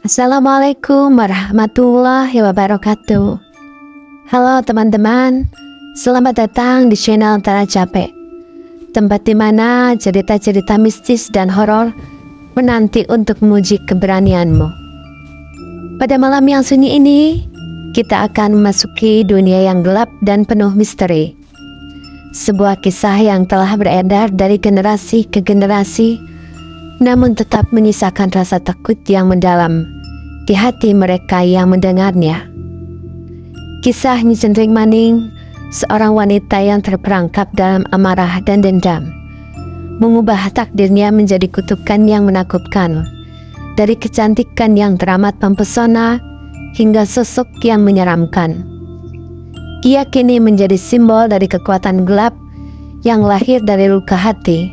Assalamualaikum warahmatullahi wabarakatuh. Halo teman-teman, selamat datang di channel Tara Capek, tempat di mana cerita-cerita mistis dan horor menanti untuk menguji keberanianmu. Pada malam yang sunyi ini, kita akan memasuki dunia yang gelap dan penuh misteri. Sebuah kisah yang telah beredar dari generasi ke generasi, namun tetap menyisakan rasa takut yang mendalam di hati mereka yang mendengarnya. Kisah Nyi Cendring Maning, seorang wanita yang terperangkap dalam amarah dan dendam, mengubah takdirnya menjadi kutukan yang menakutkan. Dari kecantikan yang teramat mempesona hingga sosok yang menyeramkan, ia kini menjadi simbol dari kekuatan gelap yang lahir dari luka hati.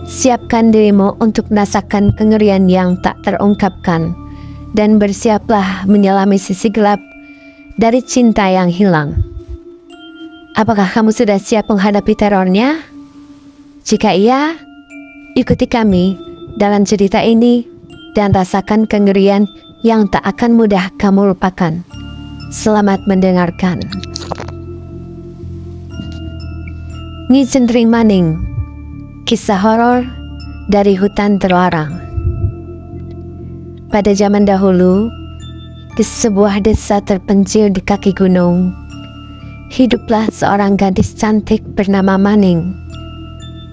Siapkan dirimu untuk merasakan kengerian yang tak terungkapkan, dan bersiaplah menyelami sisi gelap dari cinta yang hilang. Apakah kamu sudah siap menghadapi terornya? Jika iya, ikuti kami dalam cerita ini dan rasakan kengerian yang tak akan mudah kamu lupakan. Selamat mendengarkan. Nyi Cendring Maning, kisah horor dari hutan terlarang. Pada zaman dahulu, di sebuah desa terpencil di kaki gunung, hiduplah seorang gadis cantik bernama Maning.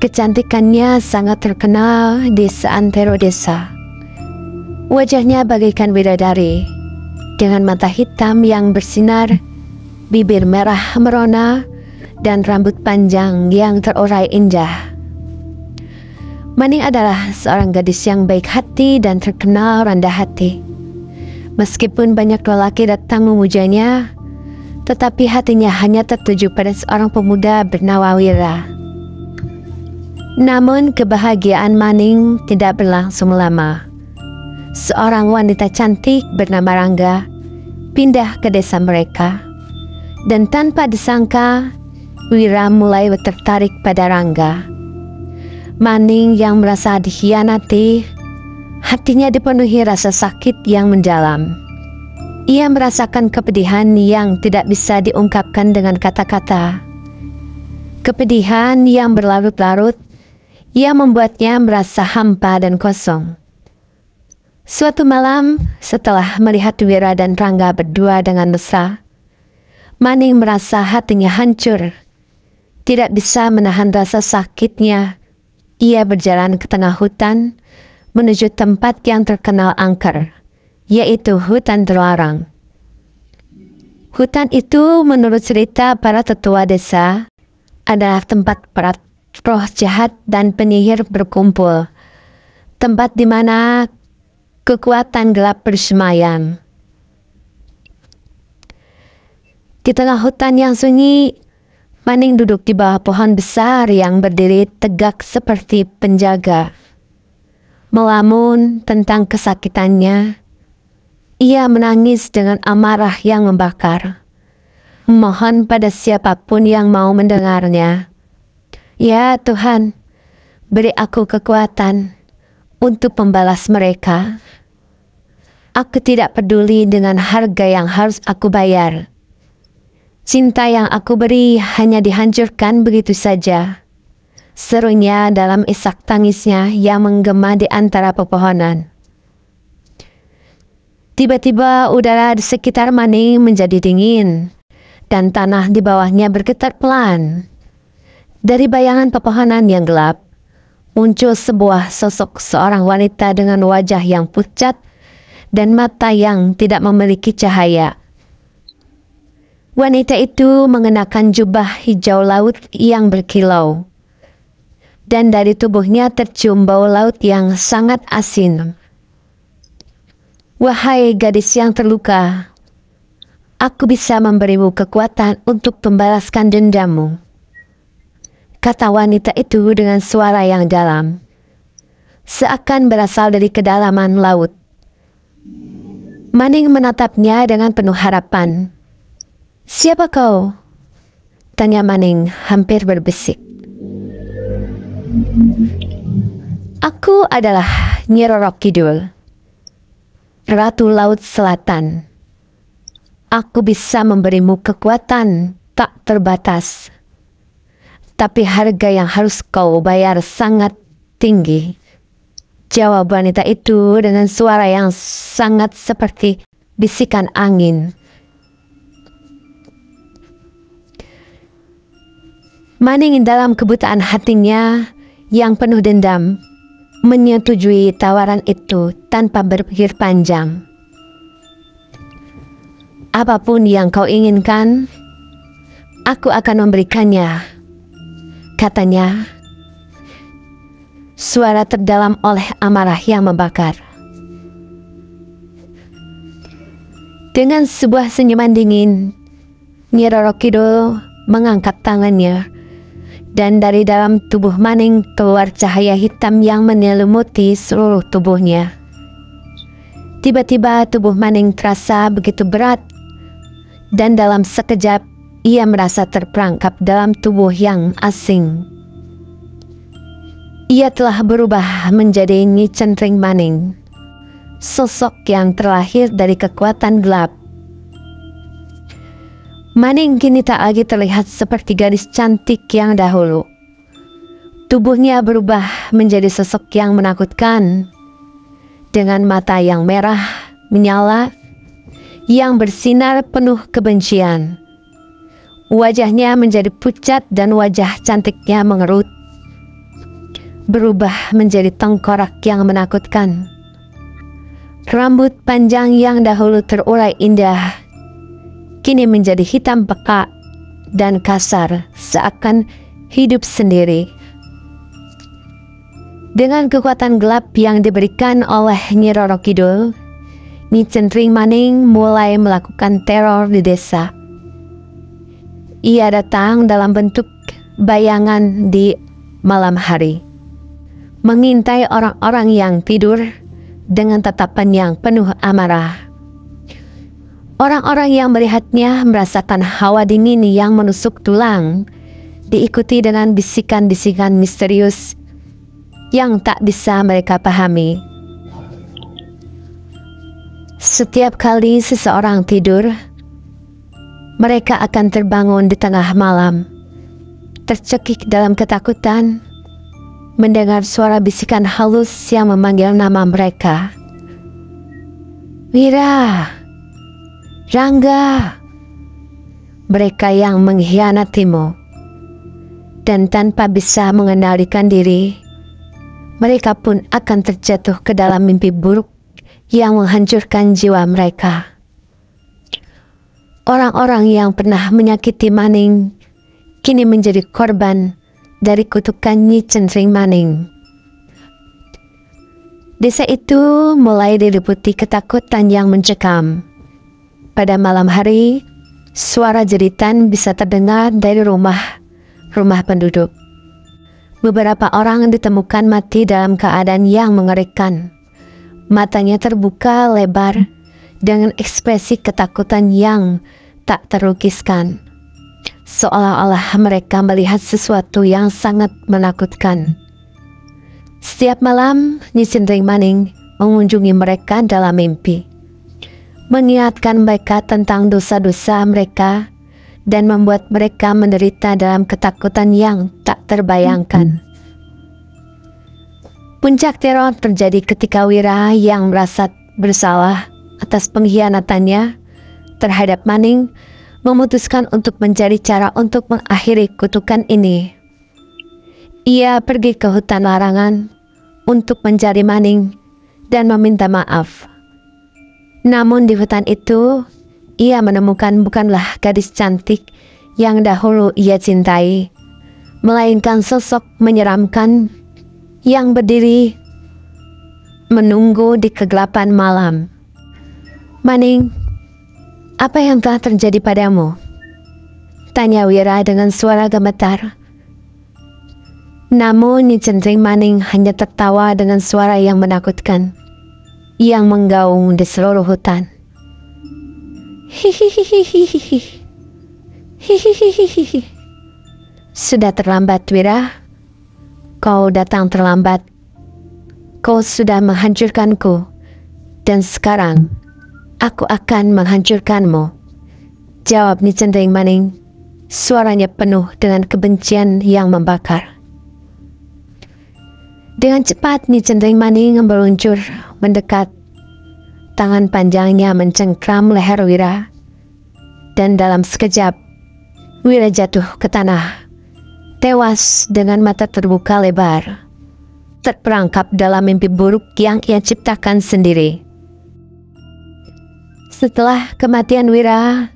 Kecantikannya sangat terkenal di seantero desa. Wajahnya bagaikan bidadari, dengan mata hitam yang bersinar, bibir merah merona, dan rambut panjang yang terurai indah. Maning adalah seorang gadis yang baik hati dan terkenal rendah hati. Meskipun banyak lelaki datang memujanya, tetapi hatinya hanya tertuju pada seorang pemuda bernama Wira. Namun kebahagiaan Maning tidak berlangsung lama. Seorang wanita cantik bernama Rangga pindah ke desa mereka, dan tanpa disangka Wira mulai tertarik pada Rangga. Maning yang merasa dikhianati, hatinya dipenuhi rasa sakit yang mendalam. Ia merasakan kepedihan yang tidak bisa diungkapkan dengan kata-kata. Kepedihan yang berlarut-larut, ia membuatnya merasa hampa dan kosong. Suatu malam, setelah melihat Wira dan Rangga berdua dengan mesra, Maning merasa hatinya hancur. Tidak bisa menahan rasa sakitnya, ia berjalan ke tengah hutan menuju tempat yang terkenal angker, yaitu hutan terlarang. Hutan itu menurut cerita para tetua desa adalah tempat para roh jahat dan penyihir berkumpul, tempat di mana kekuatan gelap bersemayam. Di tengah hutan yang sunyi, Maning duduk di bawah pohon besar yang berdiri tegak seperti penjaga. Melamun tentang kesakitannya, ia menangis dengan amarah yang membakar. Mohon pada siapapun yang mau mendengarnya, "Ya Tuhan, beri aku kekuatan untuk membalas mereka. Aku tidak peduli dengan harga yang harus aku bayar. Cinta yang aku beri hanya dihancurkan begitu saja," serunya dalam isak tangisnya yang menggema di antara pepohonan. Tiba-tiba udara di sekitar Maning menjadi dingin, dan tanah di bawahnya bergetar pelan. Dari bayangan pepohonan yang gelap, muncul sebuah sosok seorang wanita dengan wajah yang pucat dan mata yang tidak memiliki cahaya. Wanita itu mengenakan jubah hijau laut yang berkilau, dan dari tubuhnya tercium bau laut yang sangat asin. "Wahai gadis yang terluka, aku bisa memberimu kekuatan untuk membalaskan dendammu," kata wanita itu dengan suara yang dalam, seakan berasal dari kedalaman laut. Maning menatapnya dengan penuh harapan. "Siapa kau?" tanya Maning hampir berbisik. "Aku adalah Nyi Roro Kidul, Ratu Laut Selatan. Aku bisa memberimu kekuatan tak terbatas, tapi harga yang harus kau bayar sangat tinggi. Jawab wanita itu dengan suara yang sangat seperti bisikan angin. Maning dalam kebutaan hatinya yang penuh dendam menyetujui tawaran itu tanpa berpikir panjang. Apapun yang kau inginkan, aku akan memberikannya, katanya. Suara terdalam oleh amarah yang membakar. Dengan sebuah senyuman dingin, Nyi Roro Kidul mengangkat tangannya, dan dari dalam tubuh Maning keluar cahaya hitam yang menyelimuti seluruh tubuhnya. Tiba-tiba tubuh Maning terasa begitu berat, dan dalam sekejap ia merasa terperangkap dalam tubuh yang asing. Ia telah berubah menjadi Nyi Centring Maning, sosok yang terlahir dari kekuatan gelap. Maning kini tak lagi terlihat seperti gadis cantik yang dahulu. Tubuhnya berubah menjadi sosok yang menakutkan, dengan mata yang merah menyala, yang bersinar penuh kebencian. Wajahnya menjadi pucat dan wajah cantiknya mengerut, berubah menjadi tengkorak yang menakutkan. Rambut panjang yang dahulu terurai indah, kini menjadi hitam pekat dan kasar, seakan hidup sendiri. Dengan kekuatan gelap yang diberikan oleh Nyi Roro Kidul, Nyi Centring Maning mulai melakukan teror di desa. Ia datang dalam bentuk bayangan di malam hari, mengintai orang-orang yang tidur dengan tatapan yang penuh amarah. Orang-orang yang melihatnya merasakan hawa dingin yang menusuk tulang, diikuti dengan bisikan-bisikan misterius yang tak bisa mereka pahami. Setiap kali seseorang tidur, mereka akan terbangun di tengah malam, tercekik dalam ketakutan, mendengar suara bisikan halus yang memanggil nama mereka. Wira, Rangga, mereka yang mengkhianatimu. Dan tanpa bisa mengendalikan diri, mereka pun akan terjatuh ke dalam mimpi buruk yang menghancurkan jiwa mereka. Orang-orang yang pernah menyakiti Maning kini menjadi korban dari kutukan Nyi Centring Maning. Desa itu mulai diliputi ketakutan yang mencekam. Pada malam hari, suara jeritan bisa terdengar dari rumah penduduk. Beberapa orang ditemukan mati dalam keadaan yang mengerikan. Matanya terbuka lebar dengan ekspresi ketakutan yang tak terlukiskan, seolah-olah mereka melihat sesuatu yang sangat menakutkan. Setiap malam, Nyi Centring Maning mengunjungi mereka dalam mimpi, mengingatkan mereka tentang dosa-dosa mereka dan membuat mereka menderita dalam ketakutan yang tak terbayangkan. Puncak teror terjadi ketika Wira yang merasa bersalah atas pengkhianatannya terhadap Maning memutuskan untuk mencari cara untuk mengakhiri kutukan ini. Ia pergi ke hutan larangan untuk mencari Maning dan meminta maaf. Namun di hutan itu, ia menemukan bukanlah gadis cantik yang dahulu ia cintai, melainkan sosok menyeramkan yang berdiri menunggu di kegelapan malam. Maning, apa yang telah terjadi padamu? Tanya Wira dengan suara gemetar. Namun Nyi Centring Maning hanya tertawa dengan suara yang menakutkan, yang menggaung di seluruh hutan. Hihihihihihi. Hihihihihi. Sudah terlambat, Wira. Kau datang terlambat. kau sudah menghancurkanku, dan sekarang aku akan menghancurkanmu. Jawab Nyi Cendring Maning, suaranya penuh dengan kebencian yang membakar. Dengan cepat Nyi Cendring Maning meluncur mendekat. Tangan panjangnya mencengkram leher Wira, dan dalam sekejap Wira jatuh ke tanah, tewas dengan mata terbuka lebar, terperangkap dalam mimpi buruk yang ia ciptakan sendiri. Setelah kematian Wira,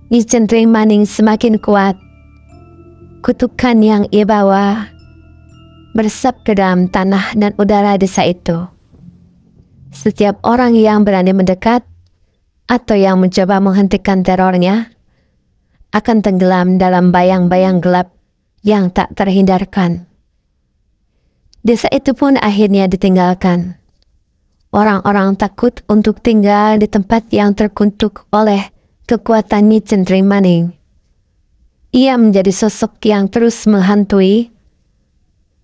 Nyi Cendring Maning semakin kuat. Kutukan yang ia bawa meresap ke dalam tanah dan udara desa itu. Setiap orang yang berani mendekat atau yang mencoba menghentikan terornya akan tenggelam dalam bayang-bayang gelap yang tak terhindarkan. Desa itu pun akhirnya ditinggalkan. Orang-orang takut untuk tinggal di tempat yang terkutuk oleh kekuatan Nyi Cendring Maning. Ia menjadi sosok yang terus menghantui,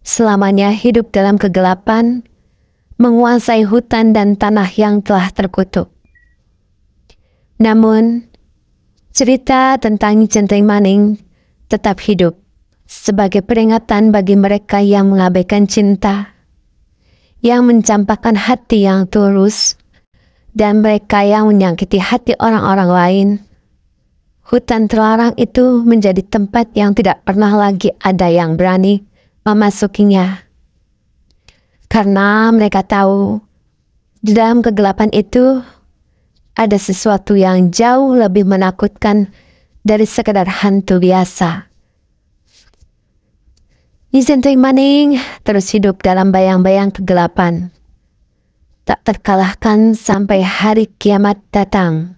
selamanya hidup dalam kegelapan, menguasai hutan dan tanah yang telah terkutuk. Namun, cerita tentang Nyi Cendring Maning tetap hidup sebagai peringatan bagi mereka yang mengabaikan cinta, yang mencampakkan hati yang tulus, dan mereka yang menyakiti hati orang-orang lain. Hutan terlarang itu menjadi tempat yang tidak pernah lagi ada yang berani memasukinya. Karena mereka tahu, di dalam kegelapan itu ada sesuatu yang jauh lebih menakutkan dari sekedar hantu biasa. Nyi Cendring Maning terus hidup dalam bayang-bayang kegelapan, tak terkalahkan sampai hari kiamat datang.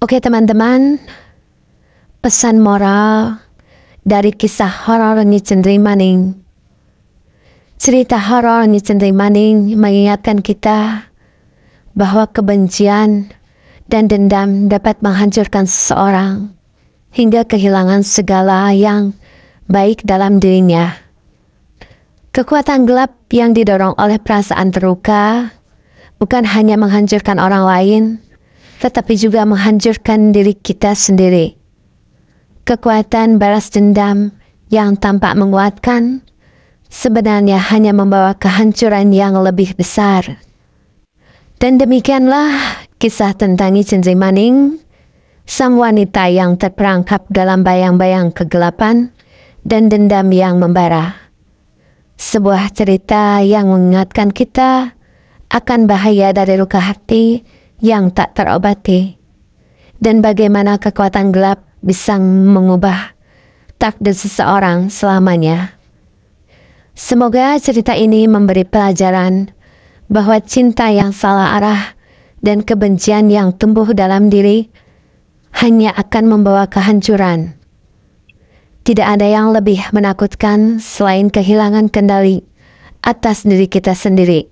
Oke teman-teman, pesan moral dari kisah horor Nyi Cendring Maning. Cerita horor Nyi Cendring Maning mengingatkan kita bahwa kebencian dan dendam dapat menghancurkan seseorang hingga kehilangan segala yang baik dalam dirinya. Kekuatan gelap yang didorong oleh perasaan terluka bukan hanya menghancurkan orang lain, tetapi juga menghancurkan diri kita sendiri. Kekuatan balas dendam yang tampak menguatkan sebenarnya hanya membawa kehancuran yang lebih besar. Dan demikianlah kisah tentang Nyi Cendring Maning, sang wanita yang terperangkap dalam bayang-bayang kegelapan dan dendam yang membara. Sebuah cerita yang mengingatkan kita akan bahaya dari luka hati yang tak terobati, dan bagaimana kekuatan gelap bisa mengubah takdir seseorang selamanya. Semoga cerita ini memberi pelajaran bahwa cinta yang salah arah dan kebencian yang tumbuh dalam diri hanya akan membawa kehancuran. Tidak ada yang lebih menakutkan selain kehilangan kendali atas diri kita sendiri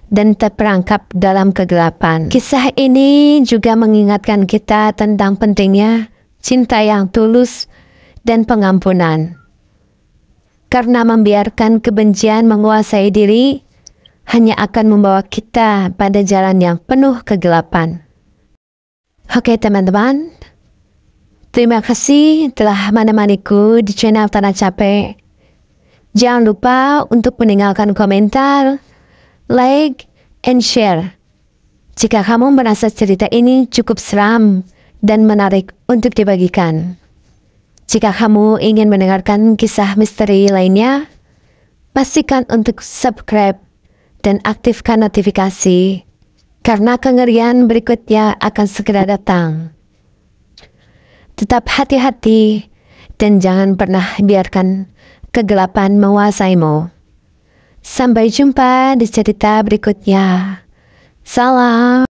dan terperangkap dalam kegelapan. Kisah ini juga mengingatkan kita tentang pentingnya cinta yang tulus dan pengampunan. Karena membiarkan kebencian menguasai diri hanya akan membawa kita pada jalan yang penuh kegelapan. Oke teman-teman, terima kasih telah menemaniku di channel Tanah Capek. Jangan lupa untuk meninggalkan komentar, like, and share. Jika kamu merasa cerita ini cukup seram dan menarik untuk dibagikan. Jika kamu ingin mendengarkan kisah misteri lainnya, pastikan untuk subscribe dan aktifkan notifikasi, karena kengerian berikutnya akan segera datang. Tetap hati-hati dan jangan pernah biarkan kegelapan menguasaimu. Sampai jumpa di cerita berikutnya. Salam.